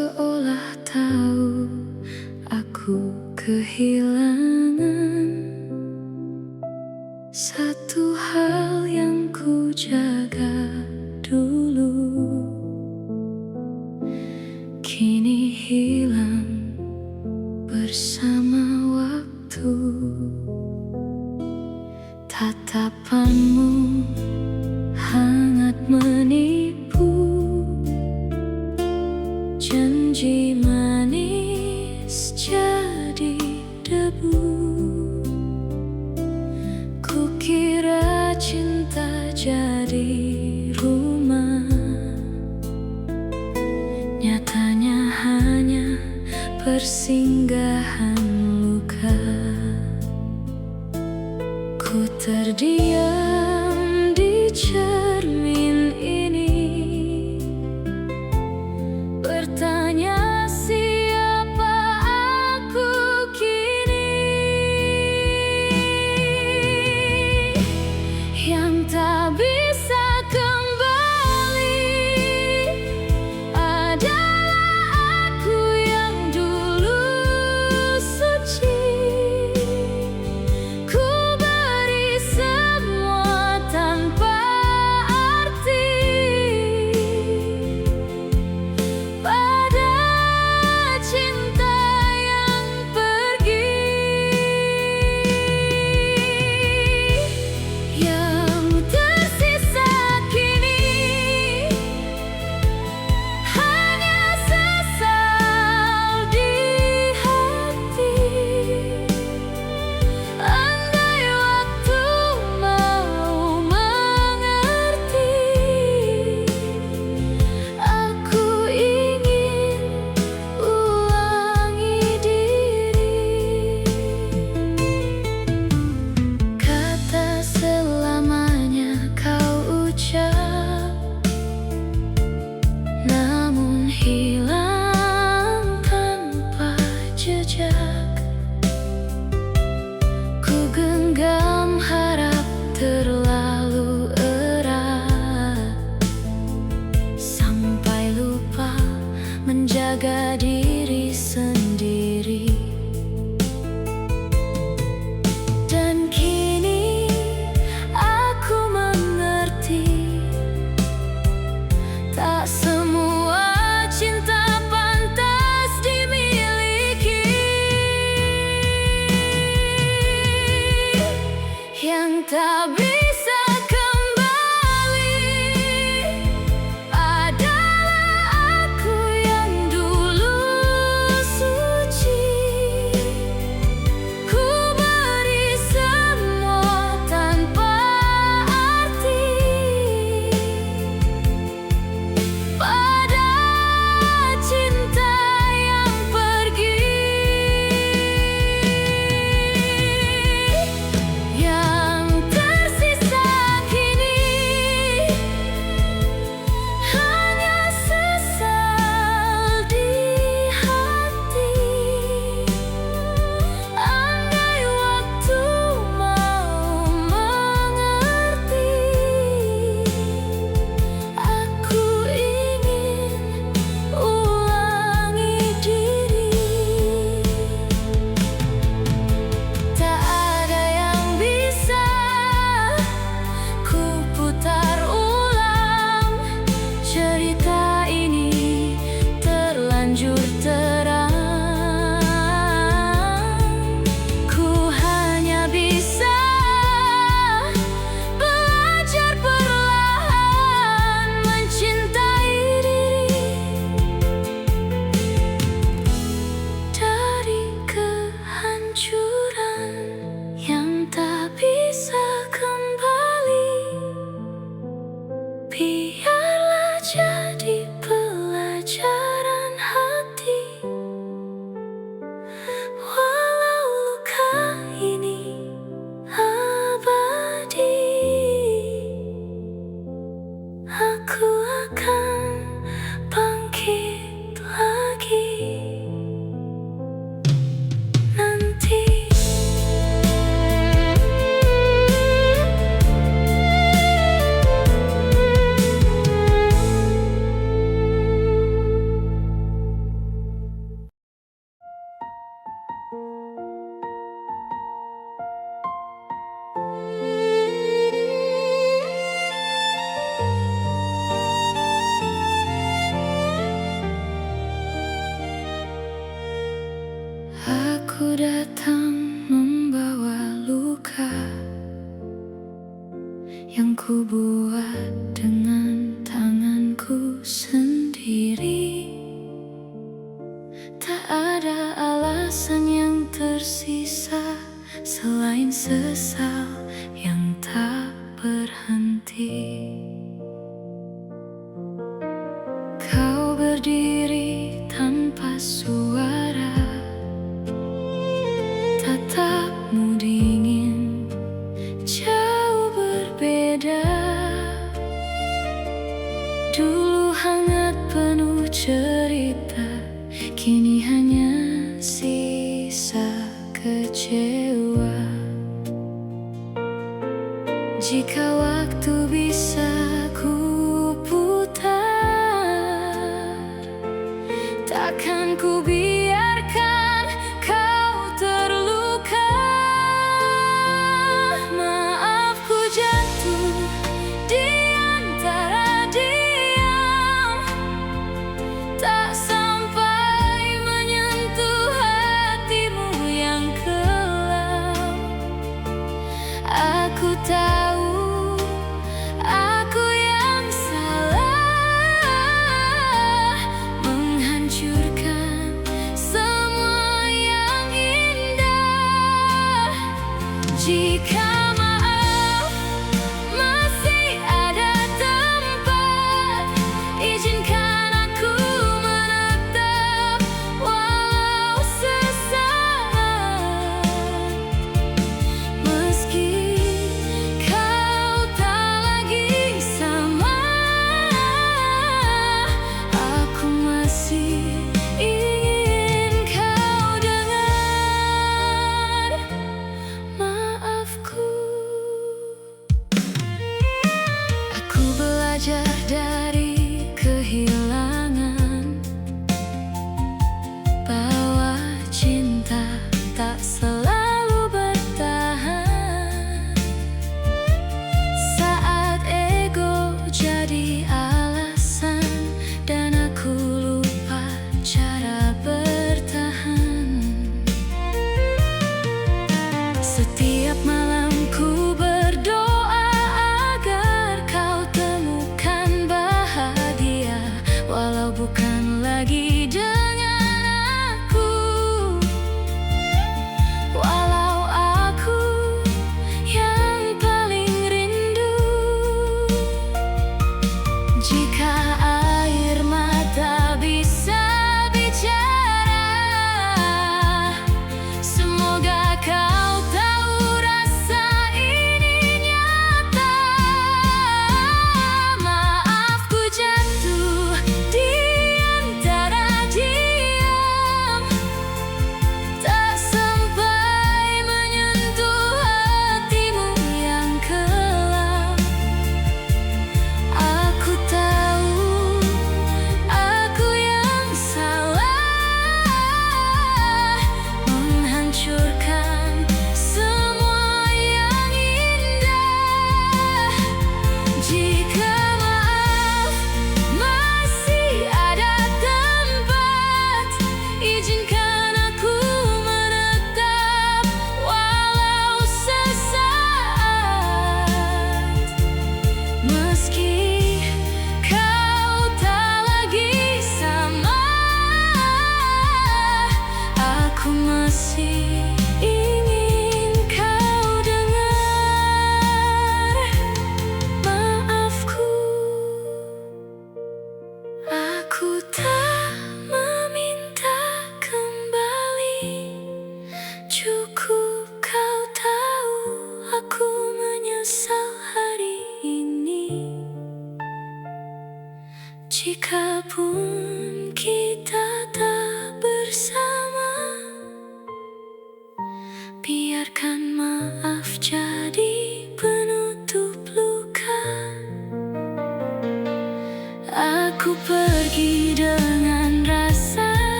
seolah tahu aku kehilangan satu hal yang ku jaga dulu, kini hilang bersama waktu. Tatapanmu hangat menipu, janji manis jadi debu. Kukira cinta jadi rumah, nyatanya hanya persinggahan luka. Ku terdiam di cermin ini, bertanya siapa aku kini, yang tak bisa kembali adalah aku yang dulu suci. Ku beri semua tanpa arti pada cinta yang pergi. Yang tersisa kini hanya sesal di hati. Andai waktu mau mengerti, aku ingin ulangi diri. Kata selamanya kau ucap, namun hilang tanpa jejak. Ku genggam harap terlalu erat, sampai lupa menjaga diri sendiri. Dan kini aku mengerti, tak semua cinta pantas dimiliki. Yang tak bisa kembali adalah aku yang dulu suci. Ku beri semua tanpa arti pada cinta yang pergi. Yang tersisa kini hanya sesal di hati. Andai waktu mau mengerti, aku ingin ulangi diri. Tak ada yang bisa ku putar ulang, cerita ini terlanjur terang. Ku hanya bisa belajar perlahan mencintai diri dari kehancuran yang tak bisa kembali. Biarlah jadi pelajaran hati. Aku datang membawa luka yang ku buat dengan tanganku sendiri. Tak ada alasan yang tersisa selain sesal yang tak berhenti. Kau berdiri tanpa suara, tatapmu dingin, jauh berbeda. Dulu hangat penuh cerita, kini hanya sisa kecewa. Jika waktu bisa ku putar, takkan ku biarkan kau terluka. Maaf ku jatuh di antara diam, tak sampai menyentuh hatimu yang kelam. Aku tahu aku yang salah, menghancurkan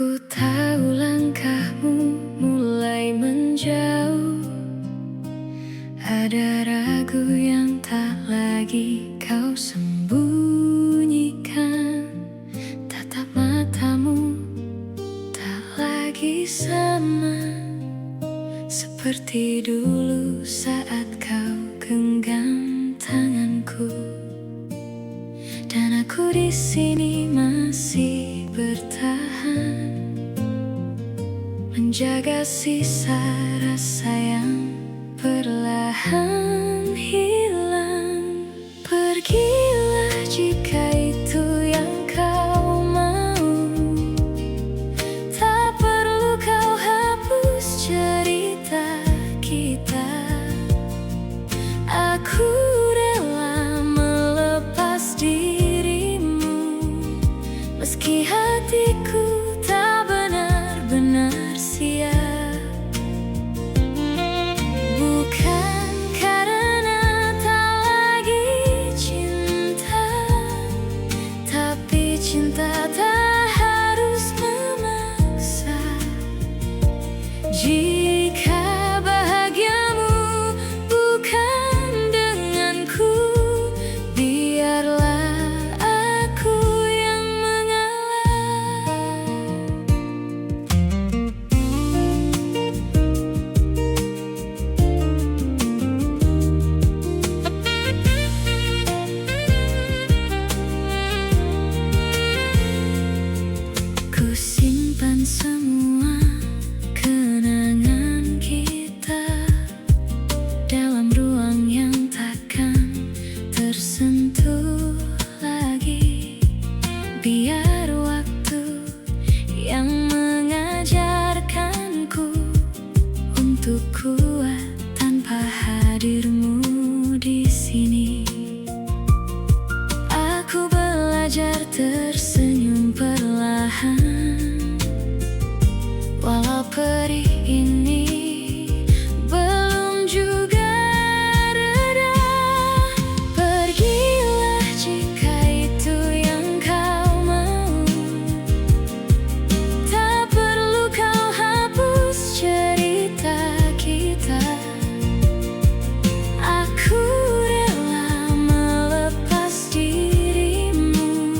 Ku tahu langkahmu mulai menjauh. Ada ragu yang tak lagi kau sembunyikan. Tatap matamu tak lagi sama seperti dulu saat kau genggam tanganku. Dan aku di sini masih bertahan, menjaga sisa rasa yang perlahan hilang. Pergilah jika itu yang kau mau. Tak perlu kau hapus cerita kita. Aku rela melepas dirimu, meski hatiku tak benar-benar siap. Bukan karena tak lagi cinta, tapi cinta tak harus memaksa. Jika bahagiamu bukan denganku, biarlah aku yang mengalah. Ku simpan semua kenangan kita dalam ruang yang takkan tersentuh lagi. Biar waktu yang mengajarkanku untuk kuat tanpa hadirmu di sini. Aku belajar tersenyum perlahan, walau perih ini belum juga reda. Pergilah jika itu yang kau mau. Tak perlu kau hapus cerita kita. Aku rela melepas dirimu,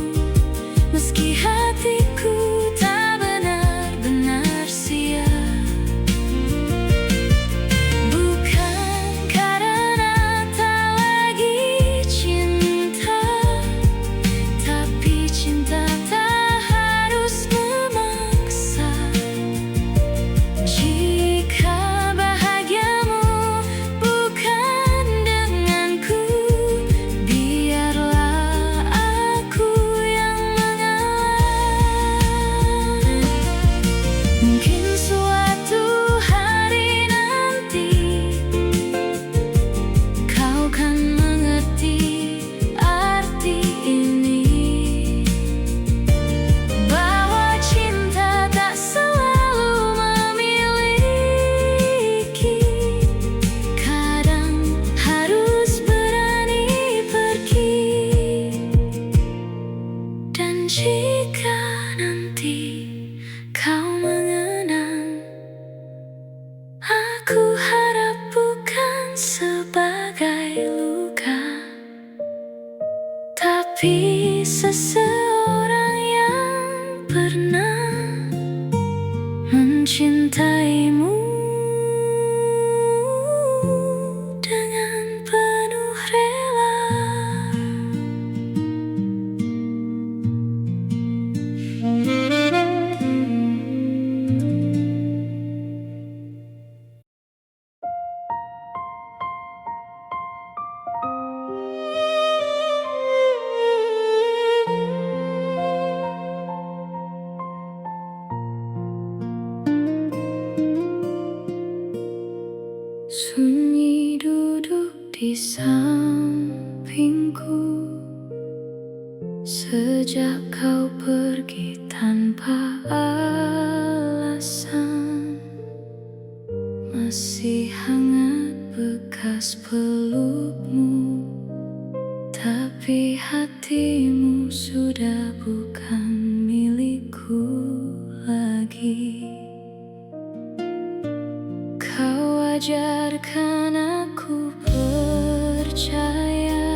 meski hatiku tak benar-benar siap. Bukan karena tak lagi cinta, tapi cinta tak harus memaksa. Jika bahagiamu bukan denganku, biarlah aku yang mengalah. Mungkin suatu hari nanti kau kan mengerti arti ini, bahwa cinta tak selalu memiliki. Kadang harus berani pergi. Dan jika nanti kau mengenang, aku harap bukan sebagai luka, tapi seseorang yang pernah mencintaimu dengan penuh rela. Sunyi duduk di sampingku sejak kau pergi tanpa alasan. Masih hangat bekas pelukmu, tapi hatimu sudah bukan milikku lagi. lagi. Kau ajarkan aku percaya,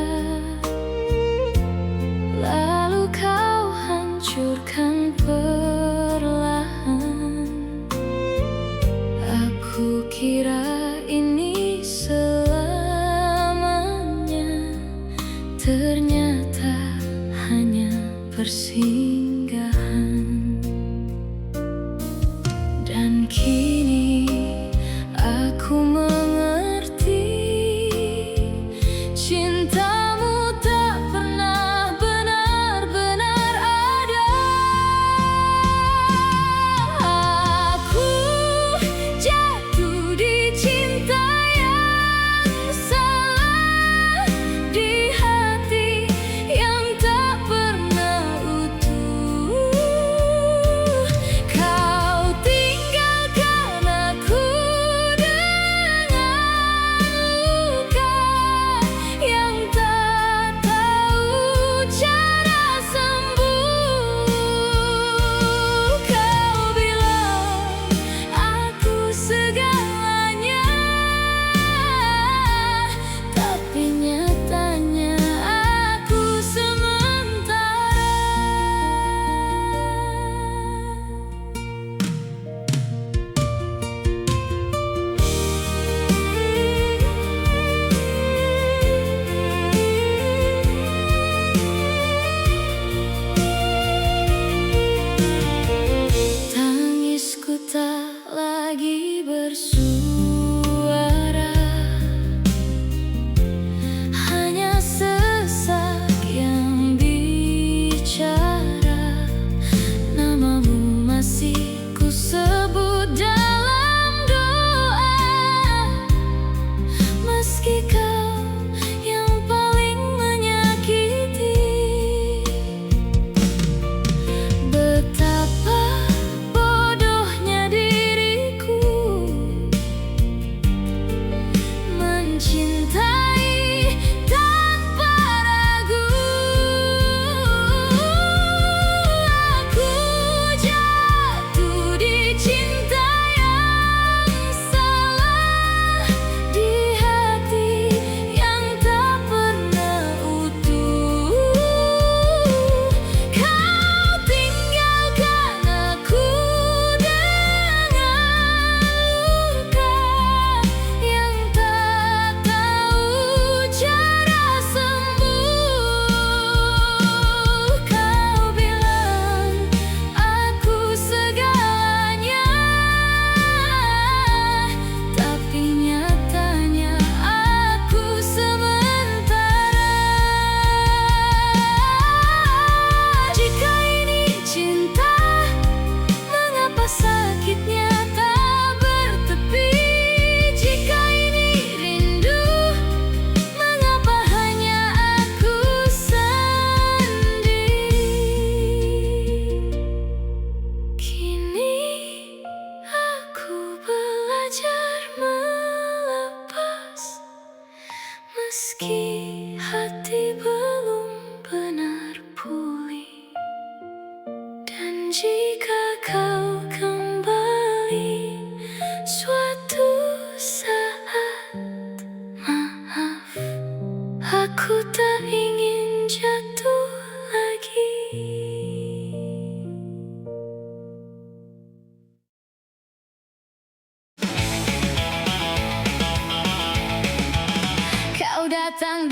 lalu kau hancurkan perlahan. Aku kira ini selamanya, ternyata hanya persinggahan. Dan kini aku mengerti, cintamu tak pernah benar-benar ada. Aku jatuh di cinta yang salah, di hati yang tak pernah utuh. Kau tinggalkan aku dengan luka yang tak tahu cara sembuh. Kau bilang aku segalanya, tapi nyatanya aku sementara. Tangisku tak lagi bersuara, hanya sesak yang bicara. Namamu masih ku sebut dalam doa, meski kau yang paling menyakiti. Betapa bodohnya diriku mencintai tanpa ragu. Aku jatuh di cinta yang salah, di hati yang tak pernah utuh. Kau tinggalkan aku dengan luka yang tak tahu cara sembuh. Kau bilang aku segalanya, tapi nyatanya aku sementara. Jika ini cinta, mengapa sakitnya tak bertepi? Jika ini rindu, mengapa hanya aku sendiri? Kini aku belajar melepas, meski hati belum benar pulih. Dan jika kau kembali suatu saat, maaf, aku tak ingin jatuh lagi. Kau datang